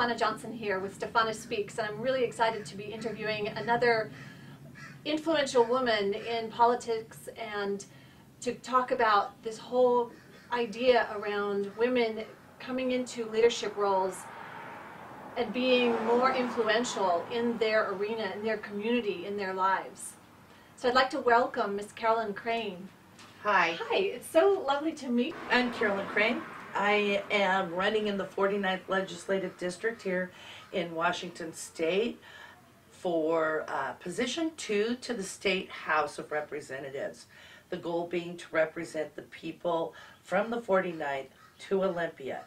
Stephana Johnson here with Stephana Speaks, and I'm really excited to be interviewing another influential woman in politics and to talk about this whole idea around women coming into leadership roles and being more influential in their arena, in their community, in their lives. So I'd like to welcome Miss Carolyn Crain. Hi. Hi, it's so lovely to meet you. I'm Carolyn Crain. I am running in the 49th Legislative District here in Washington State for position 2 to the State House of Representatives. The goal being to represent the people from the 49th to Olympia.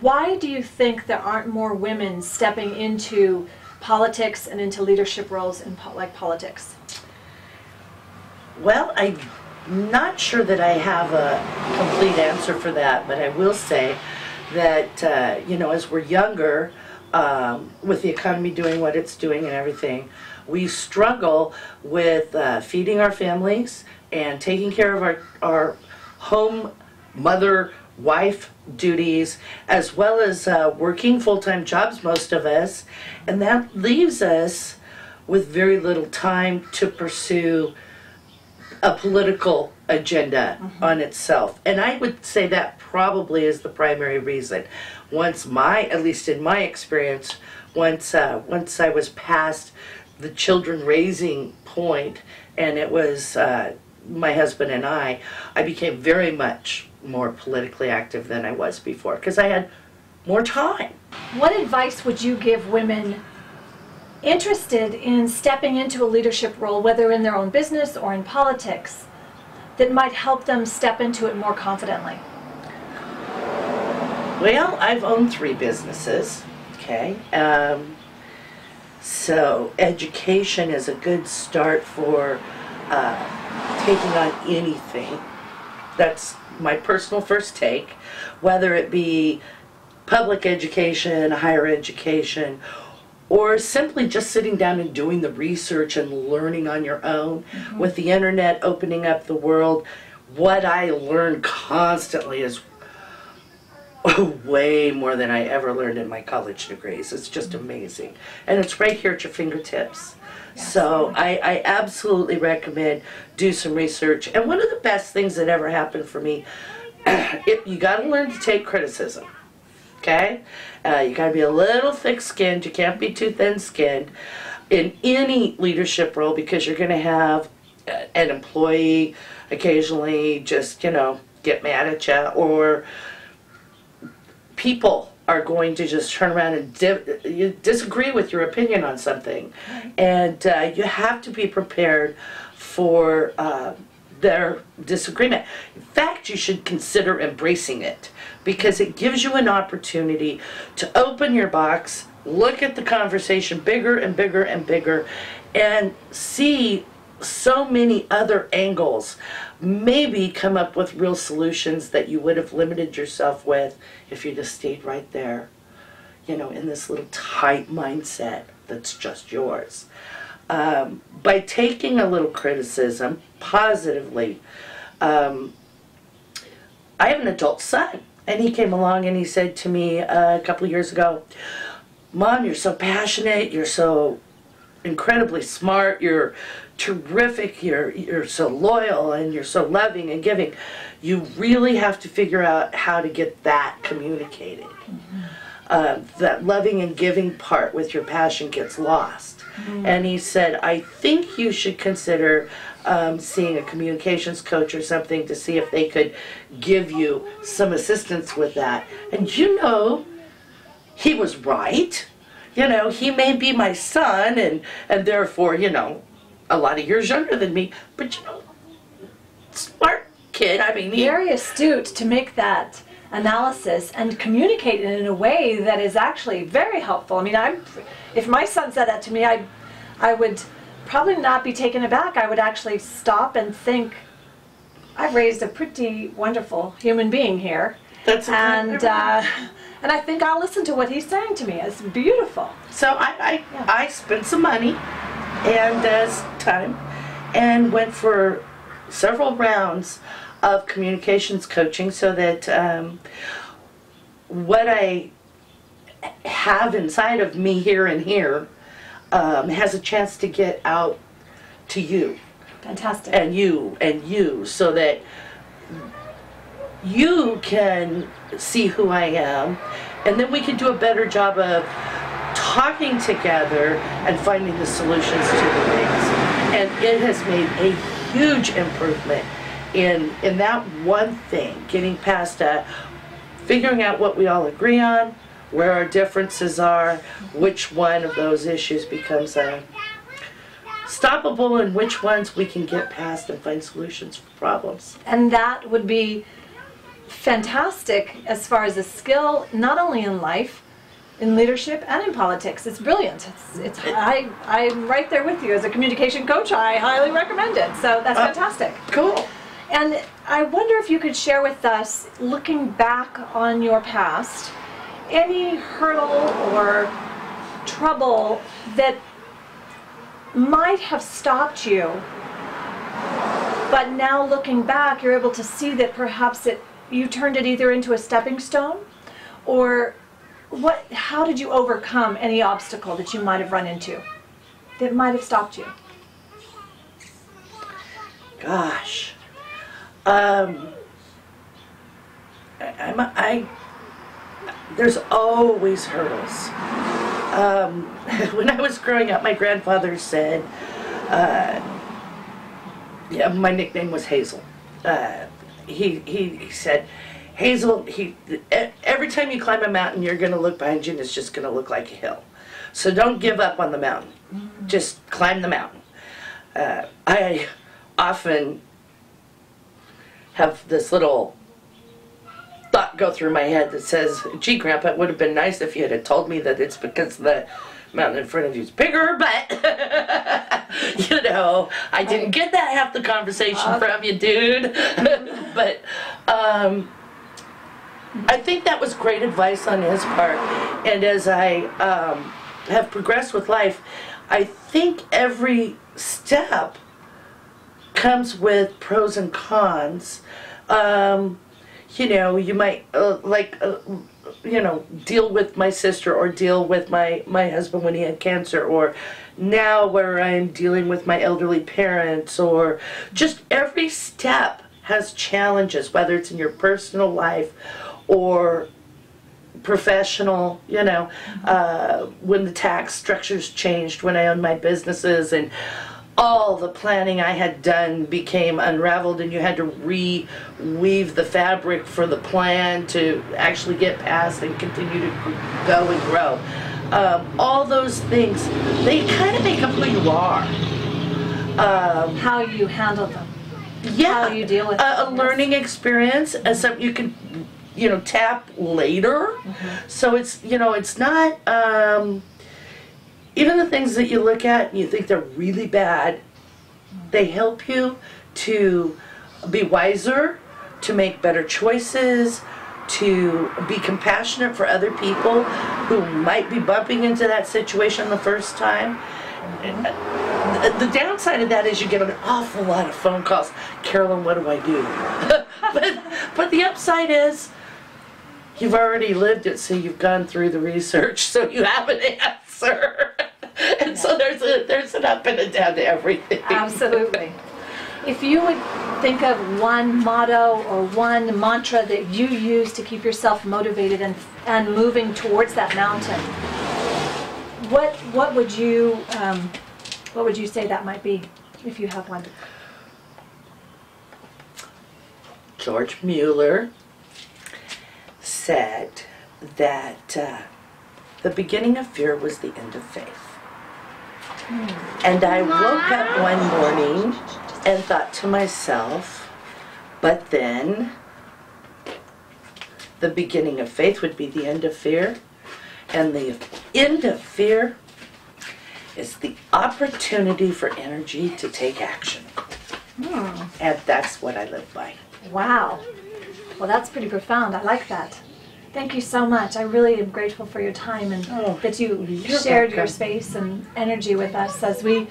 Why do you think there aren't more women stepping into politics and into leadership roles in politics? Well, I'm not sure that I have a complete answer for that, but I will say that, as we're younger, with the economy doing what it's doing and everything, we struggle with feeding our families and taking care of our home, mother, wife duties, as well as working full-time jobs, most of us, and that leaves us with very little time to pursue a political agenda on itself. And I would say that probably is the primary reason. At least in my experience, once I was past the children raising point, and it was my husband and I became very much more politically active than I was before because I had more time. What advice would you give women interested in stepping into a leadership role, whether in their own business or in politics, that might help them step into it more confidently? Well, I've owned 3 businesses, okay? So education is a good start for taking on anything. That's my personal first take, whether it be public education, higher education, or simply just sitting down and doing the research and learning on your own. With the internet opening up the world, what I learn constantly is way more than I ever learned in my college degrees. It's just amazing. And it's right here at your fingertips. Yes. So I absolutely recommend do some research. And one of the best things that ever happened for me, you got to learn to take criticism. Okay? You got to be a little thick-skinned. You can't be too thin-skinned in any leadership role because you're going to have an employee occasionally just, get mad at you, or people are going to just turn around and disagree with your opinion on something. Right. And you have to be prepared for their disagreement. In fact, you should consider embracing it because it gives you an opportunity to open your box, look at the conversation bigger and bigger and bigger, and see so many other angles. Maybe come up with real solutions that you would have limited yourself with if you just stayed right there, in this little tight mindset that's just yours. By taking a little criticism positively, I have an adult son, and he came along and he said to me a couple of years ago, "Mom, you're so passionate, you're so incredibly smart, you're terrific, you're so loyal, and you're so loving and giving. You really have to figure out how to get that communicated." That loving and giving part with your passion gets lost. And he said, "I think you should consider seeing a communications coach or something to see if they could give you some assistance with that." And he was right. He may be my son and therefore, a lot of years younger than me, but smart kid. Very astute to make that analysis and communicate it in a way that is actually very helpful. If my son said that to me, I would probably not be taken aback. I would actually stop and think, I've raised a pretty wonderful human being here. And I think I'll listen to what he's saying to me. It's beautiful. So I spent some money and time and went for several rounds of communications coaching so that what I have inside of me here and here has a chance to get out to you. Fantastic. And you, so that you can see who I am, and then we can do a better job of talking together and finding the solutions to the things. And it has made a huge improvement in that one thing, getting past figuring out what we all agree on, where our differences are, which one of those issues becomes stoppable, and which ones we can get past and find solutions for problems. And that would be fantastic as far as a skill, not only in life, in leadership, and in politics. It's brilliant. I'm right there with you. As a communication coach, I highly recommend it. So that's fantastic. Cool. And I wonder if you could share with us, looking back on your past, any hurdle or trouble that might have stopped you, but now looking back, you're able to see that perhaps you turned it either into a stepping stone, or how did you overcome any obstacle that you might have run into that might have stopped you? Gosh. There's always hurdles. When I was growing up, my grandfather said, my nickname was Hazel. He said, Hazel, every time you climb a mountain, you're going to look behind you and it's just going to look like a hill. So don't give up on the mountain. Just climb the mountain. I often have this little thought go through my head that says, gee, Grandpa, it would have been nice if you had told me that it's because the mountain in front of you is bigger, but, you know, I didn't get that half the conversation from you, dude. But I think that was great advice on his part. And as I have progressed with life, I think every step comes with pros and cons. You know, you might you know, deal with my sister or deal with my husband when he had cancer, or now where I'm dealing with my elderly parents, or just every step has challenges, whether it's in your personal life or professional, you know, when the tax structures changed, when I owned my businesses, and all the planning I had done became unraveled, and you had to reweave the fabric for the plan to actually get past and continue to go and grow. All those things, they kind of make up who you are. How you handle them. Yeah. How you deal with them. A learning experience, as something you can, you know, tap later. So it's, you know, it's not, even the things that you look at and you think they're really bad, they help you to be wiser, to make better choices, to be compassionate for other people who might be bumping into that situation the first time. The downside of that is you get an awful lot of phone calls. Carolyn, what do I do? but the upside is you've already lived it, so you've gone through the research, so you have an answer. And so there's an up and a down to everything. Absolutely. If you would think of one motto or one mantra that you use to keep yourself motivated and moving towards that mountain, what would you say that might be, if you have one? George Mueller said that the beginning of fear was the end of faith. And I woke up one morning and thought to myself, but then the beginning of faith would be the end of fear, and the end of fear is the opportunity for energy to take action. And that's what I live by. Wow. Well, that's pretty profound. I like that. Thank you so much. I really am grateful for your time and that you shared your space and energy with us as we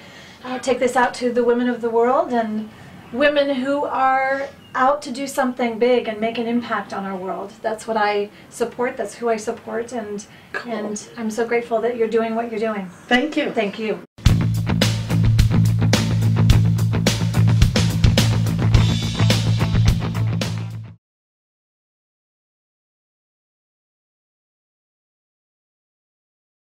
take this out to the women of the world and women who are out to do something big and make an impact on our world. That's what I support. That's who I support, and Cool. and I'm so grateful that you're doing what you're doing. Thank you. Thank you.